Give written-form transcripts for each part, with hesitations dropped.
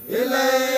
إلي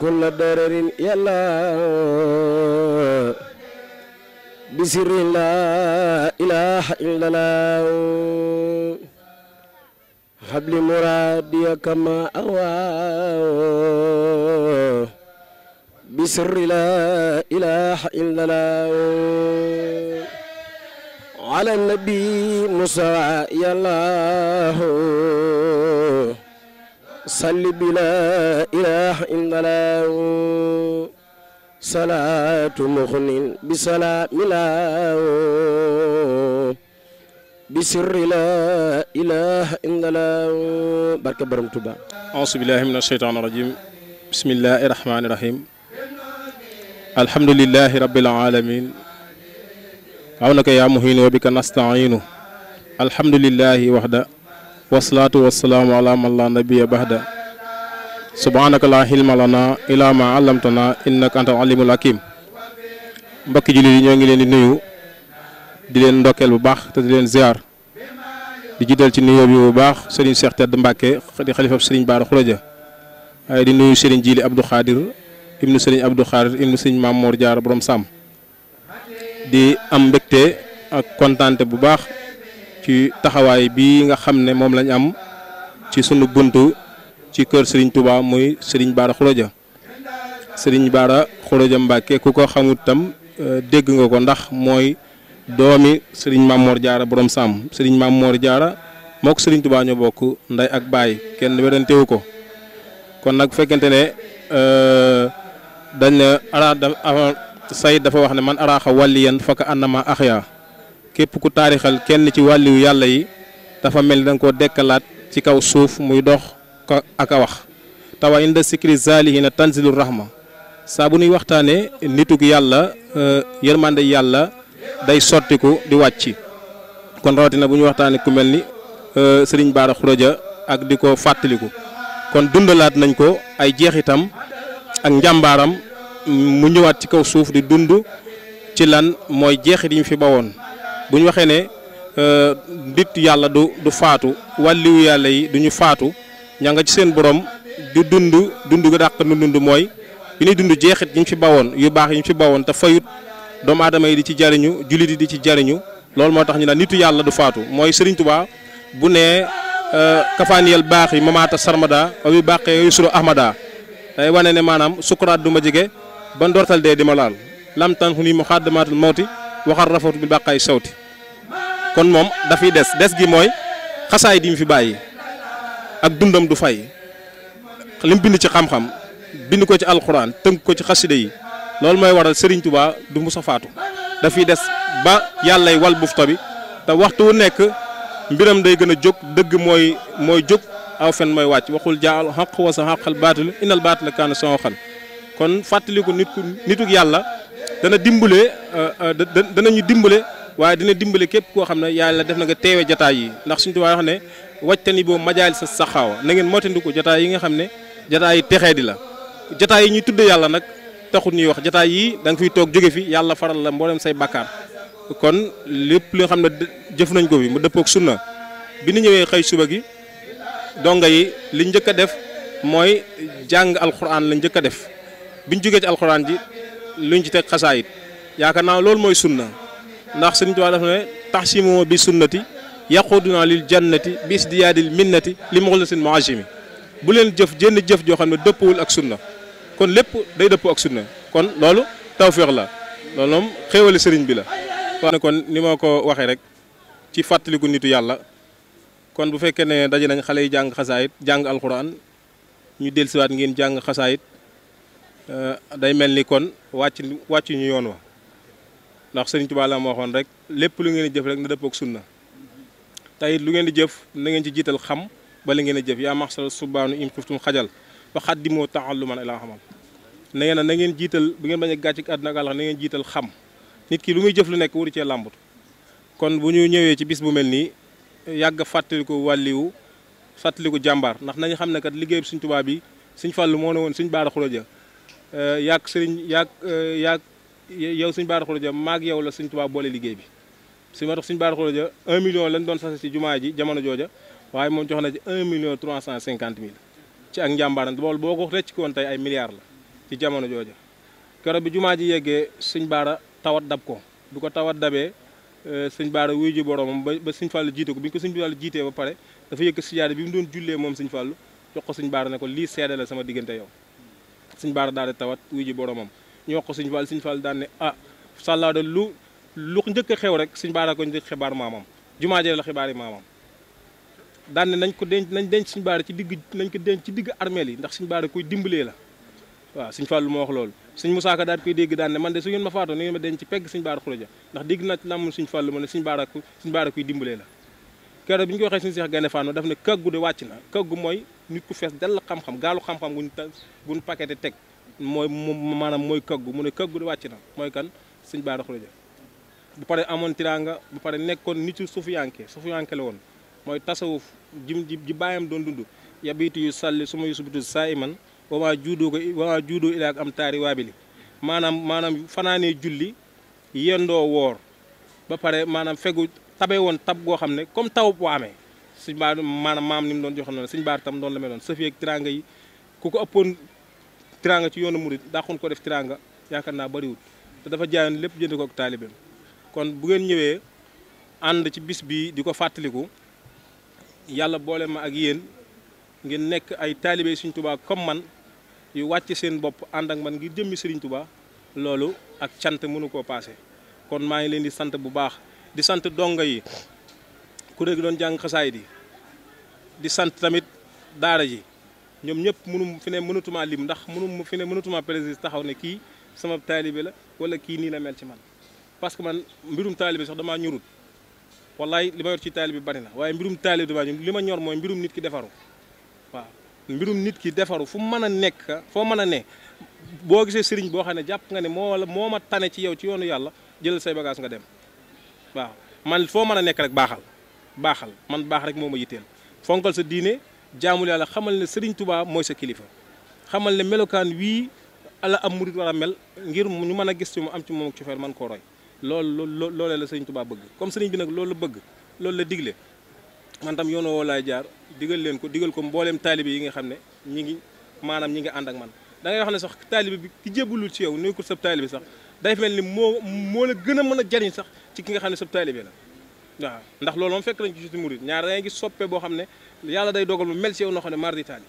كل درر يلا بسر لا إله إلا الله حبل مرادي كما أروى بسر لا إله إلا الله على النبي موسى يلا صل بلا إله إلا الله صلاة مخن بسلام الله بسر لا إله إلا الله بركة برم توبا أعوذ بالله من الشيطان الرجيم بسم الله الرحمن الرحيم الحمد لله رب العالمين عونك يا مهين وبك نستعين الحمد لله وحده والصلاة والسلام على من لا نبي بعده سبحانك لا علم لنا إلا ما علمتنا إنك أنت العليم الحكيم mbokki jullit yi ñoo ngi leen di nuyu di leen ndokkeel bu baax te di leen ziar di jiital ci nuyoo bi bu baax Serigne Cheikh Tedd Mbacke di xalifa Serigne Bara Khourédia waaye di nuyu Serigne Djili Abdou Khadir ibnu Serigne Abdou Khadir ibnu Serigne Mame Mor Diarra borom Sam di am mbégte ak kontaante bu baax ci taxawaay bii nga xam ne moom lañ am ci sunu buntu ci kër Serigne Touba muy Serigne Bara Khourédia Serigne Bara Khourédia Mbacke ku ko xamut tam dégg nga ko ndax mooy doomi Serigne Mame Mor Diarra borom Sam Serigne Mame Mor Diarra moo ko Serigne Touba ñoo bokk nday ak baay kenn werantewu ko kon nag fekkente ne dañ ne Sayd dafa wax ne man araaxa wàlliyan faka annama axya képp ku taarixal kenn ci wàlliwu yàlla yi dafa mel ni da nga koo dekkalaat ci kaw suuf muy dox ko ak a wax tawa inda sikri zalihina tanzilu rahma saa bu nuy waxtaanee nitug yàlla yërmande yàlla day sottiku di wàcc kon rawatina bu ñu waxtaanee ku mel ni Serigne Bara Khourédia ak di ko fàttaliku kon dundalaat nañ ko ay jeexitam ak njàmbaaram mu ñëwaat ci kaw suuf di dund ci lan mooy jeexit yi ñu fi bawoon bu ñu waxee ne nit yàlla du faatu wàlliwu yàlla yi du ñu faatu ña nga ci seen borom di dund ga dàq nu dund mooy bi ñuy dund jeexit yi ñu fi bawoon yu baax yi ñu fi bawoon te fayut doomu aadama yi di ci jariñu jullit yi di ci jariñu loolu moo tax ñu naan nitu yàlla du faatu mooy Serigne Touba bu nee kafaaniyel baax yi mamaata sarmada wa bi baaxee yu suru ahmada day wane ne maanaam sukuraat du ma jege ba ndortal dee di ma laal lam tan fu ni mu xaddamaatul mawti waxal rafatu bil baqaay sawti kon moom dafay des gi mooy xasaay di mu fi bàyyi ak dundam du fay lim bind ci xam-xam bind ko ci alxuraan tënk ko ci xasida yi loolu mooy waral Serigne Touba du musa faatu dafay des ba yàllay wal bufta bi te waxtu wu nekk mbiram day gën a jóg dëgg mooy jóg aw fen mooy wàcc waxul jaal xaq wa sa xaqal baatilu innal baatila kaana saxuuqan kon fàttaliku nituk yàlla dana dimbale danañu dimbale waaye dina dimbale képp koo xam ne yàlla def na nga teewe jataay yi ndax suñu tubaab wax ne wajtani boo majaal sa saxaawa na ngeen moytandiku jataay yi nga xam ne jataay yi texee di la jataay yi ñuy tudde yàlla nag taxul ñuy wax jataay yi da nga fiy toog jóge fi yàlla faral la mboolem say bàkkaar kon lépp li nga xam ne jëf nañ ko fi mu dëppook sunna bi ñu ñëwee xëy suba gi donga yi li njëkk a def mooy jàng alxuraan la njëkk a def biñ jógee ci alxuraan ji luñ ci teg xasaayit yaakaar naa loolu mooy sunna ndax Sëriñ Tuubaa dafa ne taxsimu bi sunnati yaquduna lil jannati bi isdiyaadil minnati li muxlisin muajimi bu leen jëf jenn jëf joo xam ne dëppwul ak sunna kon lépp day dëppoo ak sunna kon loolu tawféex la loolu moom xéewali sëriñ bi la wax ne kon ni ma ko waxee rek ci fàttaliku nitu yàlla kon bu fekkee ne daje nañ xale yi jàng xasaayit jàng alxuraan ñu dellusiwaat ngeen jàng xasaayit day mel ni kon wàcc ñu yoon wa ndax Sëriñ Tuubaa la ma waxoon rek lépp lu ngeen di jëf rek na dëppoo ak sunna tey lu ngeen di jëf na ngeen ci jiital xam ba li ngeen di jëf yaa maxsal subaanu im xiftum xajal ba xaddimoo taalluman ilaa xamal na ngeen jiital bu ngeen bañ a gàcc àdduna ak àllax na ngeen jiital xam nit ki lu muy jëf lu nekk waru cee làmbut kon bu ñu ñëwee ci bis bu mel nii yàgg fàttaliku wàlliwu fàttaliku jàmbaar ndax nañu xam ne kat liggéey bi Sëriñ Tuubaa bi Sëriñ Fallu moo ne woon Sëriñ Baara Xuraja yaag yow Sëriñ Baara Xuraja maag yow la Sëriñ Tuubaa boole liggéey bi si ma tax Sëriñ Baara Xuraja 1 million lañ doon sase ci jumaa ji jamono jooja waaye moom jox na ci 1 million 350 mille ci ak njàmbaaram bool boo ko recc ko woon tey ay milliards la ci jamono jooja keroog bi jumaa ji yeggee Sëriñ Baara tawat dab ko du ko tawat dabee Sëriñ Baara wuy ji boromam ba Sëriñ Fallu jiite ko bi ñu ko Sëriñ Fallu jiitee ba pare dafa yëkk sijaada bi mu doon jullee moom Sëriñ Fallu jox ko Sëriñ Baara ne ko lii seede la sama diggante yow Sëriñ Baara daal di tawat wuy ji boromam ñu wax ko Sëriñ Fallu daan ne ah sàllaa de lu njëkk a xew rek Sëriñ Baara ko njëkk xibaar maamam jumaa jee la xibaar yi maamam daan ne nañ denc Sëriñ Baara nañ ko denc ci digg armeel yi ndax Sëriñ Baara koy dimbalee la waaw Sëriñ Fallu moo wax loolu Sëriñ Musaa Ka daal koy dégg daan ne man de su ngeen ma faatoo na ngeen ma denc ci pegg Sëriñ Baara Xuraja ndax dégg naa ci làmmu Sëriñ Fallu ma ne Sëriñ Baara koy dimbalee la keroog bi ñu ko waxee Sëriñ Seex Gaynde Fatma daf ne kaggu de wàcc na kaggu mooy nit ku fees dell xam-xam gaalu xam-xam guñ paqueté teg maanaam mooy kaggu mu ne kaggu de wàcc na mooy kan Sëriñ Baara Xuraja bu pare amoon tiraanga bu pare nekkoon nitu sufiyanke la woon mooy tasawuf ji bàyyam doon dund yabiitu yu salli su ma yusubitu saa iman wamaa juudoo ilaak am taari waabili maanaam fanaanee julli yendoo woor ba pare maanaam fegu tabe woon tab goo xam ne comme taw bu amee Sëriñ Baara maanaam maam ni mu doon joxe noonu Sëriñ Baara tam doon la meloon sëfi ak tiraanga yi ku ko ëppoon tiraanga ci yoonu murit daaxoon ko def tiraanga yaakaar naa bariwul te dafa jaayoon lépp jënd ko ak taalibeem kon bu ngeen ñëwee ànd ci bis bi di ko fàttaliku yàlla boole ma ak yéen ngeen nekk ay taalibe Sëriñ Tuubaa comme man yu wàcc seen bopp ànd ak man ngir jëmmi Sëriñ Tuubaa loolu ak cant mënu koo paase kon maa ngi leen di sant bu baax di sant donga yi kuréel gi doon jàng xasaay di sant tamit daara ji ñoom ñëpp mënatumaa lim ndax mënatumaa président taxaw ne kii sama taalibe la wala kii nii la mel ci man parce que man mbirum taalibe sax damaa ñurut wallaay li ma yor ci taalibe bi bari na waaye mbirum taalibe damaa ñur li ma ñor mooy mbirum nit ki defaru waaw mbirum nit ki defaru fu mu mën a nekk foo mën a ne boo gisee sëriñ boo xam ne jàpp nga ne moo ma tane ci yow ci yoonu yàlla jëlal say bagage nga dem waaw man foo mën a nekk rek baaxal man baax rek moo ma yitteel fonkal sa diine jaamul yàlla xamal ne Sëriñ Tuubaa mooy sa kilifa xamal ne melokaan wii ala am murit war a mel ngir ñu mën a gis ci mu am ci moom ak cofeel man koo roy loolee la Sëriñ Tuubaa bëgg comme sëriñ bi nag loolu la bëgg loolu la digle man tam yoon woo laay jaar digal ko mbooleem taalibe yi nga xam ne ñi ngi ànd ak man da ngay wax ne sax taalibe bi ki jébbalul ci yow nekkul sab taalibe sax day mel ni moo la gën a mën a jariñ sax ci ki nga xam ne sab taalibe la waaw ndax loolu moom fekk nañ ci murit ñaar da ngay gis soppe boo xam ne yàlla day dogal mu mel ci yow noo xam ne mardi taali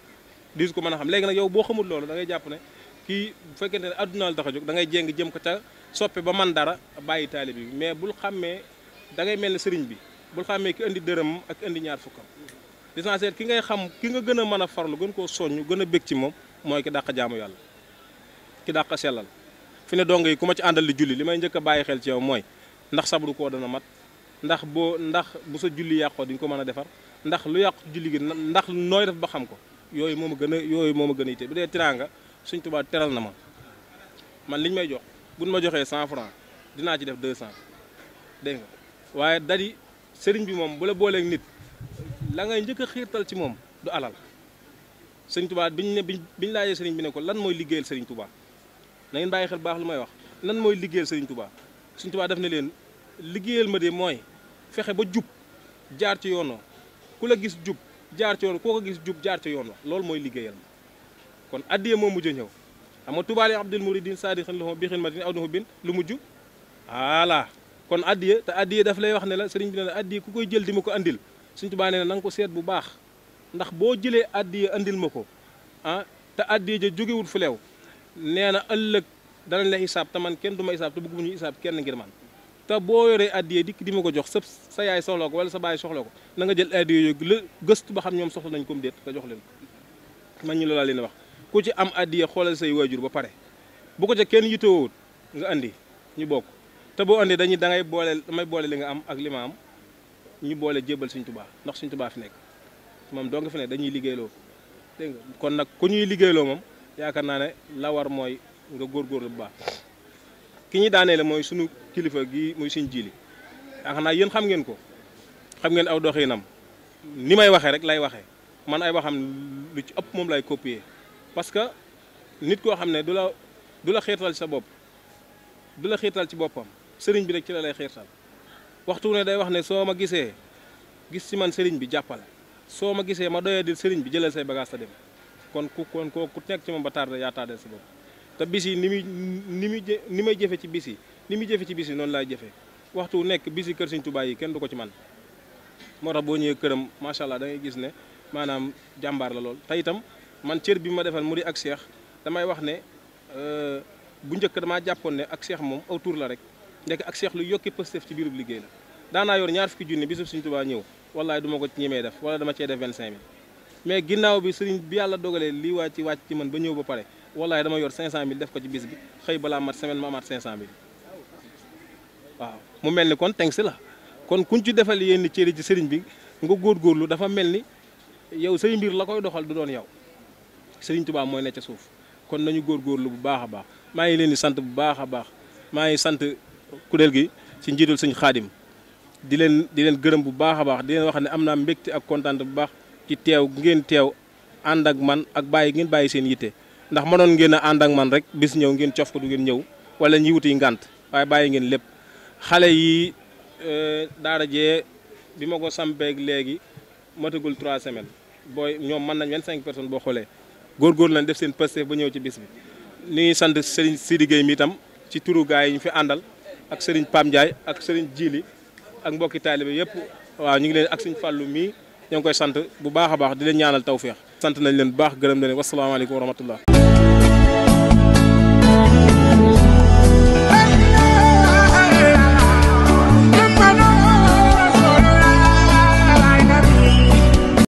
diis ko mën a xam léegi nag yow boo xamul loolu da ngay jàpp ne kii bu fekkente ne adduna la tax a jóg da ngay jéng jëm ko ca soppe ba man dara bàyyi taalibe bi mais bul xàmmee da ngay mel ne sëriñ bi bul xàmmee ki indi dërëm ak indi ñaar fukkam l'essentiel ki ngay xam ki nga gën a mën a farlu gën koo soññ gën a bég ci moom mooy ki dàq jaamu yàlla ki dàq sellal fi ne dong yi ku ma ci àndal di julli li may njëkk a bàyyi xel ci yow mooy ndax sabru koo dana mat ndax bu sa julli yàqoo di nga ko mën a defar ndax lu yàqu julli gi ndax nooy def ba xam ko yooyu moo ma gën a yitte bu dee teraanga Sëñ Tuubaa teral na ma man liñ may jox buñ ma joxee 100 francs dinaa ci def 200 dégg nga waaye dadi sëriñ bi moom bu la booleeg nit la ngay njëkk a xiirtal ci moom du alal Sëriñ Tuubaa biñ laajee sëriñ bi ne ko lan mooy liggéeyal Sëriñ Tuubaa na ngeen bàyyi xel baax lu may wax lan mooy liggéeyal Sëriñ Tuubaa Sëriñ Tuubaa def ne leen liggéeyal ma de mooy fexe ba jub jaar ci yoon wa ku la gis jub jaar ci yoon koo ko gis jub jaar ci yoon wa loolu mooy liggéeyal ma kon addiya moo mujj a ñëw xam nga tubaali abdul muridin saadixin lahu bi xidmatin aw bin lu mujj voilà kon addiya te addiya daf lay wax ne la sëriñ bi ne la addiya ku koy jël di ma ko andil Sëriñ Tuubaa nee na nga ko seet bu baax ndax boo jëlee addiya andil ma ko te addiya ja jógewul fu leew nee na ëllëg danañ la xisaab te man kenn du ma xisaab te bëggu ñu xisaab kenn ngir man te boo yoree addiya dikk di ma ko jox sa yaay soxla ko wala sa baay soxla ko na nga jël addiya yooyu la gëstu ba xam ñoom soxla nañ comme déet nga jox leen man ñu loolaa leen wax ku ci am addiya xoolal say waajur ba pare bu ko ca kenn yitewut nga andi ñu bokk te boo andi damay boole li nga am ak li ma am ñu boole jébbal Sëriñ Tuubaa ndax Sëriñ Tuubaa fi nekk moom doo nga fi ne dañuy liggéeyloo dégg nga kon nag ku ñuy liggéeyloo moom yaakaar naa ne la war mooy nga góorgóorlu bu baax ki ñuy daanee la mooy sunu kilifa gi muy Sëriñ Jili yaakaar naa yéen xam ngeen ko xam ngeen aw doxinam ni may waxee rek lay waxee man ay waxam lu ci ëpp moom lay copier parce que nit koo xam ne du la xiirtal ci sa bopp du la xiirtal ci boppam sëriñ bi rek ci la lay xiirtal waxtu ne day wax ne soo ma gisee gis ci man sëriñ bi jàppal soo ma gisee ma doyee di sëriñ bi jëlal say bagage ta dem kon ku nekk ci moom ba tardé yaa tardé sa bopp te bis yi ni may jëfe ci bis yi ni muy jëfe ci bis yi noonu laay jëfe waxtu nekk bis yi kër Sëriñ Tuubaa yi kenn du ko ci man moo tax boo ñëwee këram macha allah da ngay gis ne maanaam jàmbaar la lool te itam man cër bi ma defal mu di ak Cheikh damay wax ne bu njëkk damaa jàppoon ne ak Cheikh moom aw tur la rek ndekk ak Cheikh lu yokki pëstef ci biirub liggéey la daanaa yor ñaar fukki junni bisub Sëriñ Tuubaa ñëw wallaay du ma ko ñemee def wala dama cee def 25000 mais ginnaaw bi sëriñ bi yàlla dogalee lii wàcc ci man ba ñëw ba pare wallaay dama yor 500000 def ko ci bis bi xëy balaa mat semaine ma amaat 500000 waaw mu mel ni kon teng si la kon kuñ ci defal yenn cëri ci sëriñ bi nga góorgóorlu dafa mel ni yow say mbir la koy doxal du doon yow Sëriñ Tuubaa mooy ne ca suuf kon nañu góorgóorlu bu baax a baax maa ngi leen di sant bu baax a baax maa ngi sant kuréel gi ci njiitul Sëriñ Xaadim di leen gërëm bu baax a baax di leen wax ne am naa mbégte ak kontaan bu baax ci teew ngeen teew ànd ak man ak ngeen bàyyi seen yitte ndax mënoon ngeen a ànd ak man rek bis ñëw ngeen cof ko du ngeen ñëw wala ñi wuti ngànt waaye bàyyi ngeen lépp xale yi daara jee bi ma ko sampeeg léegi matagul 3 semaines booy ñoom mën nañ 25 personnes boo xoolee góorgóorlu nañ def seen Pastef ba ñëw ci bis bi ni ngi sant Serigne Sidi Gueye mi itam ci turu gaay yi ñu fi àndal ak Serigne Pam Ndiaye ak Serigne Djili ak mbokki taalibe yëpp waaw ñu ngi leen ak Serigne Fallou mii ñoo ngi koy sant bu baax a baax di leen ñaanal tawféex sant nañ leen bu baax gërëm na leen wasalaamaaleykum wa rahmatullah